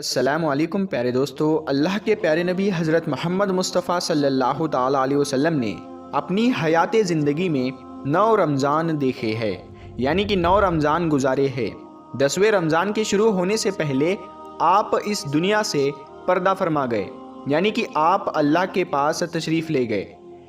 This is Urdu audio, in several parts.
السلام علیکم پیارے دوستو، اللہ کے پیارے نبی حضرت محمد مصطفیٰ صلی اللہ تعالیٰ علیہ وسلم نے اپنی حیات زندگی میں 9 رمضان دیکھے ہیں، یعنی کہ 9 رمضان گزارے ہیں۔ 10ویں رمضان کے شروع ہونے سے پہلے آپ اس دنیا سے پردہ فرما گئے، یعنی کہ آپ اللہ کے پاس تشریف لے گئے۔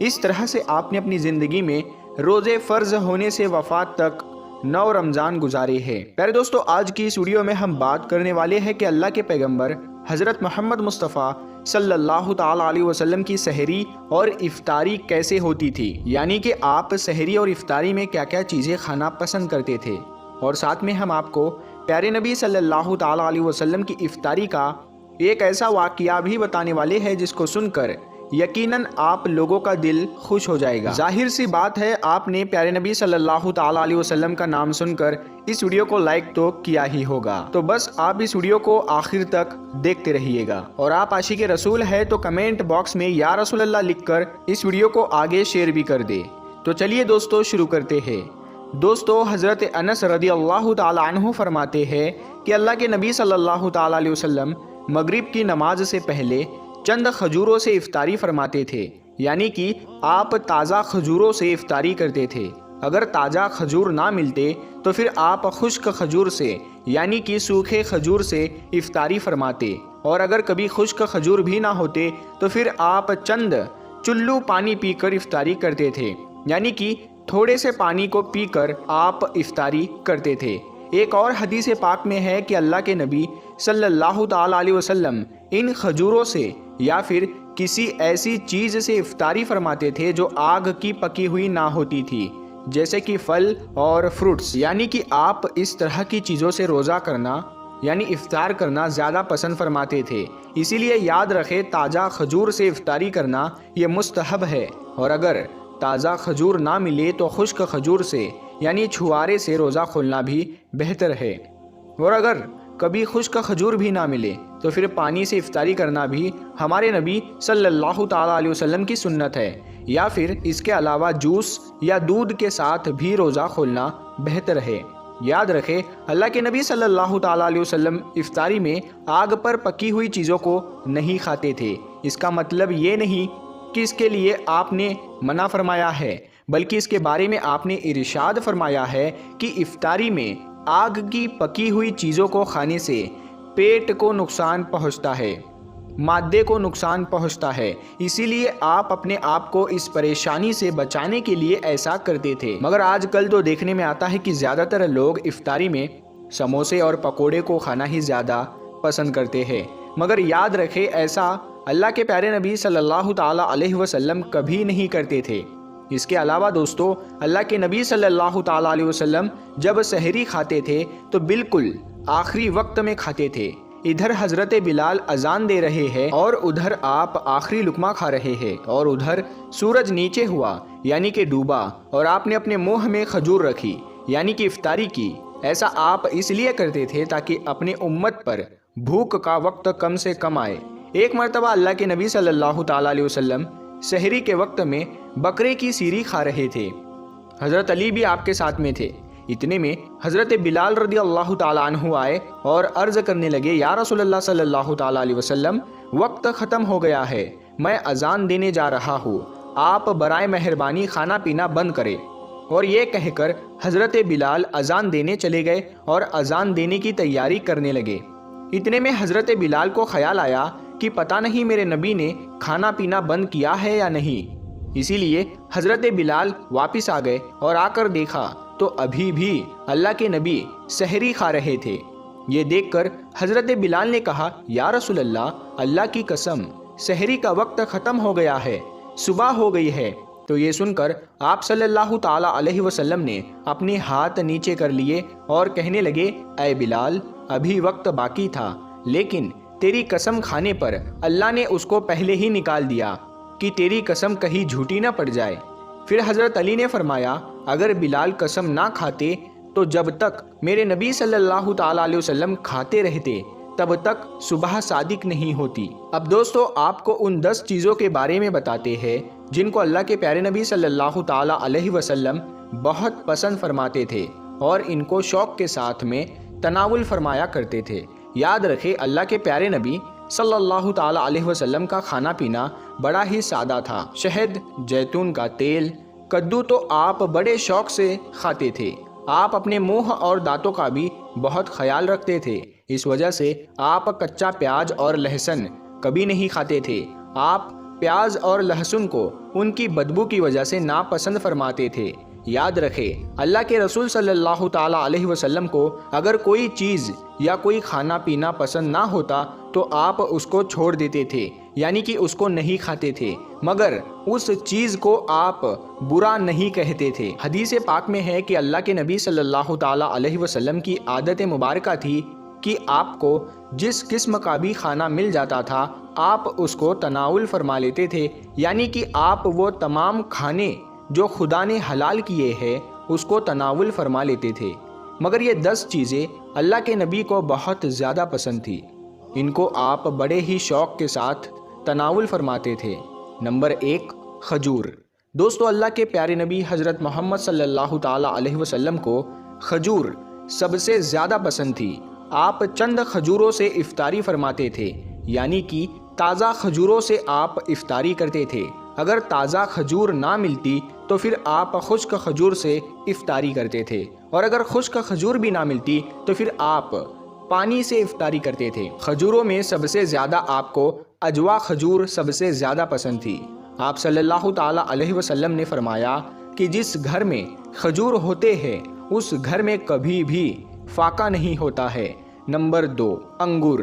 اس طرح سے آپ نے اپنی زندگی میں روزے فرض ہونے سے وفات تک 9 رمضان گزارے ہیں۔ پیارے دوستو، آج کی اس ویڈیو میں ہم بات کرنے والے ہیں کہ اللہ کے پیغمبر حضرت محمد مصطفیٰ صلی اللہ تعالیٰ علیہ وسلم کی سحری اور افطاری کیسے ہوتی تھی، یعنی کہ آپ سحری اور افطاری میں کیا کیا چیزیں کھانا پسند کرتے تھے، اور ساتھ میں ہم آپ کو پیارے نبی صلی اللہ تعالیٰ علیہ وسلم کی افطاری کا ایک ایسا واقعہ بھی بتانے والے ہیں جس کو سن کر یقیناً آپ لوگوں کا دل خوش ہو جائے گا۔ ظاہر سی بات ہے، آپ نے پیارے نبی صلی اللہ تعالیٰ علیہ وسلم کا نام سن کر اس ویڈیو کو لائک تو کیا ہی ہوگا، تو بس آپ اس ویڈیو کو آخر تک دیکھتے رہیے گا۔ اور آپ عاشق رسول ہے تو کمنٹ باکس میں یا رسول اللہ لکھ کر اس ویڈیو کو آگے شیئر بھی کر دے۔ تو چلیے دوستو شروع کرتے ہیں۔ دوستو، حضرت انس رضی اللہ تعالیٰ عنہ فرماتے ہیں کہ اللہ کے نبی صلی اللہ تعالیٰ علیہ وسلم مغرب کی نماز سے پہلے چند کھجوروں سے افطاری فرماتے تھے، یعنی کہ آپ تازہ کھجوروں سے افطاری کرتے تھے۔ اگر تازہ کھجور نہ ملتے تو پھر آپ خشک کھجور سے، یعنی کہ سوکھے کھجور سے افطاری فرماتے، اور اگر کبھی خشک کھجور بھی نہ ہوتے تو پھر آپ چند چلو پانی پی کر افطاری کرتے تھے، یعنی کہ تھوڑے سے پانی کو پی کر آپ افطاری کرتے تھے۔ ایک اور حدیث پاک میں ہے کہ اللہ کے نبی صلی اللہ تعالیٰ علیہ وسلم ان کھجوروں سے یا پھر کسی ایسی چیز سے افطاری فرماتے تھے جو آگ کی پکی ہوئی نہ ہوتی تھی، جیسے کہ پھل اور فروٹس، یعنی کہ آپ اس طرح کی چیزوں سے روزہ کرنا یعنی افطار کرنا زیادہ پسند فرماتے تھے۔ اسی لیے یاد رکھے، تازہ کھجور سے افطاری کرنا یہ مستحب ہے، اور اگر تازہ کھجور نہ ملے تو خشک کھجور سے یعنی چھوارے سے روزہ کھولنا بھی بہتر ہے، اور اگر کبھی خشک کھجور بھی نہ ملے تو پھر پانی سے افطاری کرنا بھی ہمارے نبی صلی اللہ تعالیٰ علیہ وسلم کی سنت ہے، یا پھر اس کے علاوہ جوس یا دودھ کے ساتھ بھی روزہ کھولنا بہتر ہے۔ یاد رکھے، اللہ کے نبی صلی اللہ تعالیٰ علیہ وسلم افطاری میں آگ پر پکی ہوئی چیزوں کو نہیں کھاتے تھے۔ اس کا مطلب یہ نہیں کہ اس کے لیے آپ نے منع فرمایا ہے، بلکہ اس کے بارے میں آپ نے ارشاد فرمایا ہے کہ افطاری میں آگ کی پکی ہوئی چیزوں کو کھانے سے پیٹ کو نقصان پہنچتا ہے، معدے کو نقصان پہنچتا ہے، اسی لیے آپ اپنے آپ کو اس پریشانی سے بچانے کے لیے ایسا کرتے تھے۔ مگر آج کل تو دیکھنے میں آتا ہے کہ زیادہ تر لوگ افطاری میں سموسے اور پکوڑے کو کھانا ہی زیادہ پسند کرتے ہیں، مگر یاد رکھے ایسا اللہ کے پیارے نبی صلی اللہ تعالیٰ علیہ وسلم کبھی نہیں کرتے تھے۔ اس کے علاوہ دوستو، اللہ کے نبی صلی اللہ تعالیٰ علیہ وسلم جب سحری کھاتے تھے تو بالکل آخری وقت میں کھاتے تھے۔ ادھر حضرت بلال اذان دے رہے ہیں اور ادھر آپ آخری لقمہ کھا رہے ہیں، اور ادھر سورج نیچے ہوا یعنی کہ ڈوبا اور آپ نے اپنے منہ میں کھجور رکھی یعنی کہ افطاری کی۔ ایسا آپ اس لیے کرتے تھے تاکہ اپنے امت پر بھوک کا وقت کم سے کم آئے۔ ایک مرتبہ اللہ کے نبی صلی اللہ تعالیٰ علیہ وسلم سحری کے وقت میں بکرے کی سیری کھا رہے تھے، حضرت علی بھی آپ کے ساتھ میں تھے۔ اتنے میں حضرت بلال رضی اللہ تعالیٰ عنہ آئے اور عرض کرنے لگے، یا رسول اللہ صلی اللہ تعالیٰ علیہ وسلم، وقت ختم ہو گیا ہے، میں اذان دینے جا رہا ہوں، آپ برائے مہربانی کھانا پینا بند کریں۔ اور یہ کہہ کر حضرت بلال اذان دینے چلے گئے اور اذان دینے کی تیاری کرنے لگے۔ اتنے میں حضرت بلال کو خیال آیا کہ پتہ نہیں میرے نبی نے کھانا پینا بند کیا ہے یا نہیں، اسی لیے حضرت بلال واپس آ گئے اور آ کر دیکھا تو ابھی بھی اللہ کے نبی سحری کھا رہے تھے۔ یہ دیکھ کر حضرت بلال نے کہا، یا رسول اللہ، اللہ کی قسم سحری کا وقت ختم ہو گیا ہے، صبح ہو گئی ہے۔ تو یہ سن کر آپ صلی اللہ تعالیٰ علیہ وسلم نے اپنے ہاتھ نیچے کر لیے اور کہنے لگے، اے بلال، ابھی وقت باقی تھا، لیکن تیری قسم کھانے پر اللہ نے اس کو پہلے ہی نکال دیا کہ تیری قسم کہیں جھوٹی نہ پڑ جائے۔ پھر حضرت علی نے فرمایا، اگر بلال قسم نہ کھاتے تو جب تک میرے نبی صلی اللہ تعالیٰ علیہ وسلم کھاتے رہتے تب تک صبح صادق نہیں ہوتی۔ اب دوستو، آپ کو ان 10 چیزوں کے بارے میں بتاتے ہیں جن کو اللہ کے پیارے نبی صلی اللہ تعالیٰ علیہ وسلم بہت پسند فرماتے تھے اور ان کو شوق کے ساتھ میں تناول فرمایا کرتے تھے۔ یاد رکھے اللہ کے پیارے نبی صلی اللہ تعالی علیہ وسلم کا کھانا پینا بڑا ہی سادہ تھا۔ شہد، جیتون کا تیل، کدو تو آپ بڑے شوق سے کھاتے تھے۔ آپ اپنے منہ اور دانتوں کا بھی بہت خیال رکھتے تھے، اس وجہ سے آپ کچا پیاز اور لہسن کبھی نہیں کھاتے تھے۔ آپ پیاز اور لہسن کو ان کی بدبو کی وجہ سے ناپسند فرماتے تھے۔ یاد رکھے اللہ کے رسول صلی اللہ تعالی علیہ وسلم کو اگر کوئی چیز یا کوئی کھانا پینا پسند نہ ہوتا تو آپ اس کو چھوڑ دیتے تھے، یعنی کہ اس کو نہیں کھاتے تھے، مگر اس چیز کو آپ برا نہیں کہتے تھے۔ حدیث پاک میں ہے کہ اللہ کے نبی صلی اللہ تعالی علیہ وسلم کی عادت مبارکہ تھی کہ آپ کو جس قسم کا بھی کھانا مل جاتا تھا آپ اس کو تناول فرما لیتے تھے، یعنی کہ آپ وہ تمام کھانے جو خدا نے حلال کیے ہیں اس کو تناول فرما لیتے تھے۔ مگر یہ 10 چیزیں اللہ کے نبی کو بہت زیادہ پسند تھی، ان کو آپ بڑے ہی شوق کے ساتھ تناول فرماتے تھے۔ نمبر 1، کھجور۔ دوستو اللہ کے پیارے نبی حضرت محمد صلی اللہ تعالی علیہ وسلم کو کھجور سب سے زیادہ پسند تھی۔ آپ چند کھجوروں سے افطاری فرماتے تھے، یعنی کہ تازہ کھجوروں سے آپ افطاری کرتے تھے۔ اگر تازہ کھجور نہ ملتی تو پھر آپ خشک کھجور سے افطاری کرتے تھے، اور اگر خشک کھجور بھی نہ ملتی تو پھر آپ پانی سے افطاری کرتے تھے۔ کھجوروں میں سب سے زیادہ آپ کو اجوا کھجور سب سے زیادہ پسند تھی۔ آپ صلی اللہ تعالی علیہ وسلم نے فرمایا کہ جس گھر میں کھجور ہوتے ہیں اس گھر میں کبھی بھی فاقہ نہیں ہوتا ہے۔ نمبر 2، انگور۔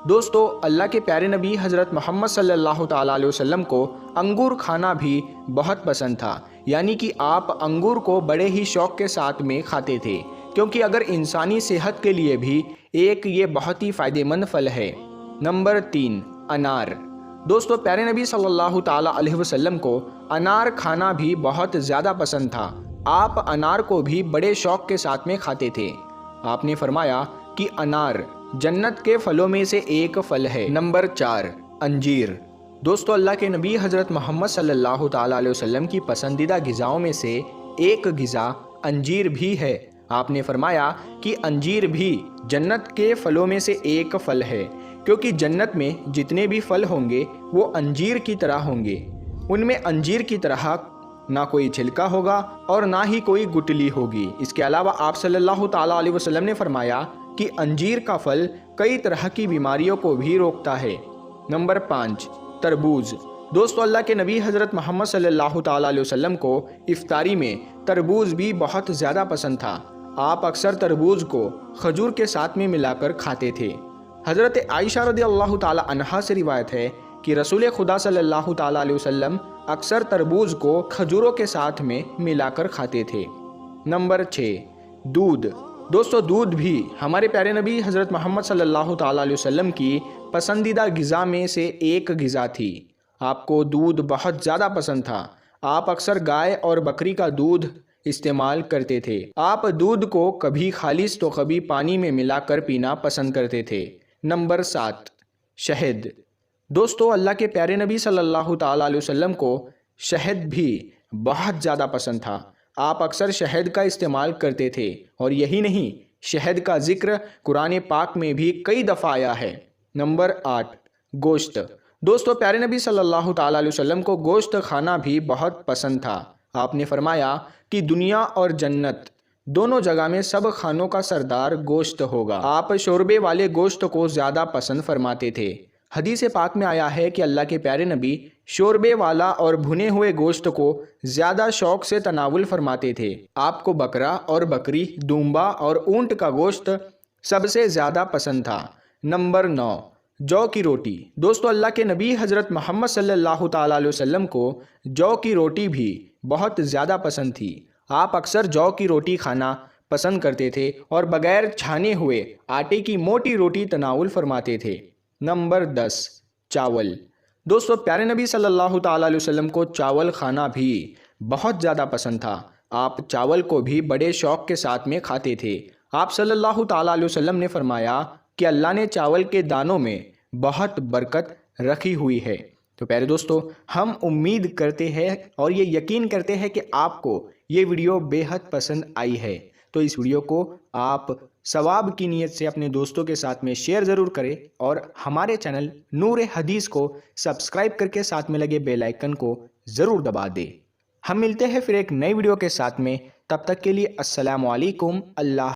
دوستو اللہ کے پیارے نبی حضرت محمد صلی اللہ تعالی علیہ وسلم کو انگور کھانا بھی بہت پسند تھا، یعنی کہ آپ انگور کو بڑے ہی شوق کے ساتھ میں کھاتے تھے، کیونکہ اگر انسانی صحت کے لیے بھی ایک یہ بہت ہی فائدہ مند پھل ہے۔ نمبر 3، انار۔ دوستو پیارے نبی صلی اللہ تعالی علیہ وسلم کو انار کھانا بھی بہت زیادہ پسند تھا۔ آپ انار کو بھی بڑے شوق کے ساتھ میں کھاتے تھے۔ آپ نے فرمایا کہ انار جنت کے پھلوں میں سے ایک پھل ہے۔ نمبر 4، انجیر۔ دوستو اللہ کے نبی حضرت محمد صلی اللہ تعالی علیہ وسلم کی پسندیدہ غذاؤں میں سے ایک غذا انجیر بھی ہے۔ آپ نے فرمایا کہ انجیر بھی جنت کے پھلوں میں سے ایک پھل ہے، کیونکہ جنت میں جتنے بھی پھل ہوں گے وہ انجیر کی طرح ہوں گے۔ ان میں انجیر کی طرح نہ کوئی چھلکا ہوگا اور نہ ہی کوئی گٹلی ہوگی۔ اس کے علاوہ آپ صلی اللہ تعالی علیہ وسلم نے فرمایا کہ انجیر کا پھل کئی طرح کی بیماریوں کو بھی روکتا ہے۔ نمبر 5، تربوز۔ دوستو اللہ کے نبی حضرت محمد صلی اللہ تعالی علیہ وسلم کو افطاری میں تربوز بھی بہت زیادہ پسند تھا۔ آپ اکثر تربوز کو کھجور کے ساتھ میں ملا کر کھاتے تھے۔ حضرت عائشہ رضی اللہ تعالی عنہا سے روایت ہے کہ رسول خدا صلی اللہ تعالی علیہ وسلم اکثر تربوز کو کھجوروں کے ساتھ میں ملا کر کھاتے تھے۔ نمبر 6، دودھ۔ دوستو دودھ بھی ہمارے پیارے نبی حضرت محمد صلی اللہ تعالی علیہ وسلم کی پسندیدہ غذا میں سے ایک غذا تھی۔ آپ کو دودھ بہت زیادہ پسند تھا۔ آپ اکثر گائے اور بکری کا دودھ استعمال کرتے تھے۔ آپ دودھ کو کبھی خالص تو کبھی پانی میں ملا کر پینا پسند کرتے تھے۔ نمبر 7، شہد۔ دوستو اللہ کے پیارے نبی صلی اللہ تعالی علیہ وسلم کو شہد بھی بہت زیادہ پسند تھا۔ آپ اکثر شہد کا استعمال کرتے تھے، اور یہی نہیں شہد کا ذکر قرآن پاک میں بھی کئی دفعہ آیا ہے۔ نمبر 8، گوشت۔ دوستو پیارے نبی صلی اللہ تعالی علیہ وسلم کو گوشت کھانا بھی بہت پسند تھا۔ آپ نے فرمایا کہ دنیا اور جنت دونوں جگہ میں سب کھانوں کا سردار گوشت ہوگا۔ آپ شوربے والے گوشت کو زیادہ پسند فرماتے تھے۔ حدیث پاک میں آیا ہے کہ اللہ کے پیارے نبی شوربے والا اور بھنے ہوئے گوشت کو زیادہ شوق سے تناول فرماتے تھے۔ آپ کو بکرا اور بکری، دمبا اور اونٹ کا گوشت سب سے زیادہ پسند تھا۔ نمبر 9، جو کی روٹی۔ دوستو اللہ کے نبی حضرت محمد صلی اللہ تعالی علیہ وسلم کو جو کی روٹی بھی بہت زیادہ پسند تھی۔ آپ اکثر جو کی روٹی کھانا پسند کرتے تھے اور بغیر چھانے ہوئے آٹے کی موٹی روٹی تناول فرماتے تھے۔ نمبر 10، چاول۔ دوستو پیارے نبی صلی اللہ تعالی علیہ وسلم کو چاول کھانا بھی بہت زیادہ پسند تھا۔ آپ چاول کو بھی بڑے شوق کے ساتھ میں کھاتے تھے۔ آپ صلی اللہ تعالی علیہ وسلم نے فرمایا کہ اللہ نے چاول کے دانوں میں بہت برکت رکھی ہوئی ہے۔ تو پیارے دوستو ہم امید کرتے ہیں اور یہ یقین کرتے ہیں کہ آپ کو یہ ویڈیو بے حد پسند آئی ہے۔ تو اس ویڈیو کو آپ ثواب کی نیت سے اپنے دوستوں کے ساتھ میں شیئر ضرور کریں اور ہمارے چینل نور حدیث کو سبسکرائب کر کے ساتھ میں لگے بیل آئیکن کو ضرور دبا دیں۔ ہم ملتے ہیں پھر ایک نئی ویڈیو کے ساتھ میں، تب تک کے لیے السلام علیکم۔ اللہ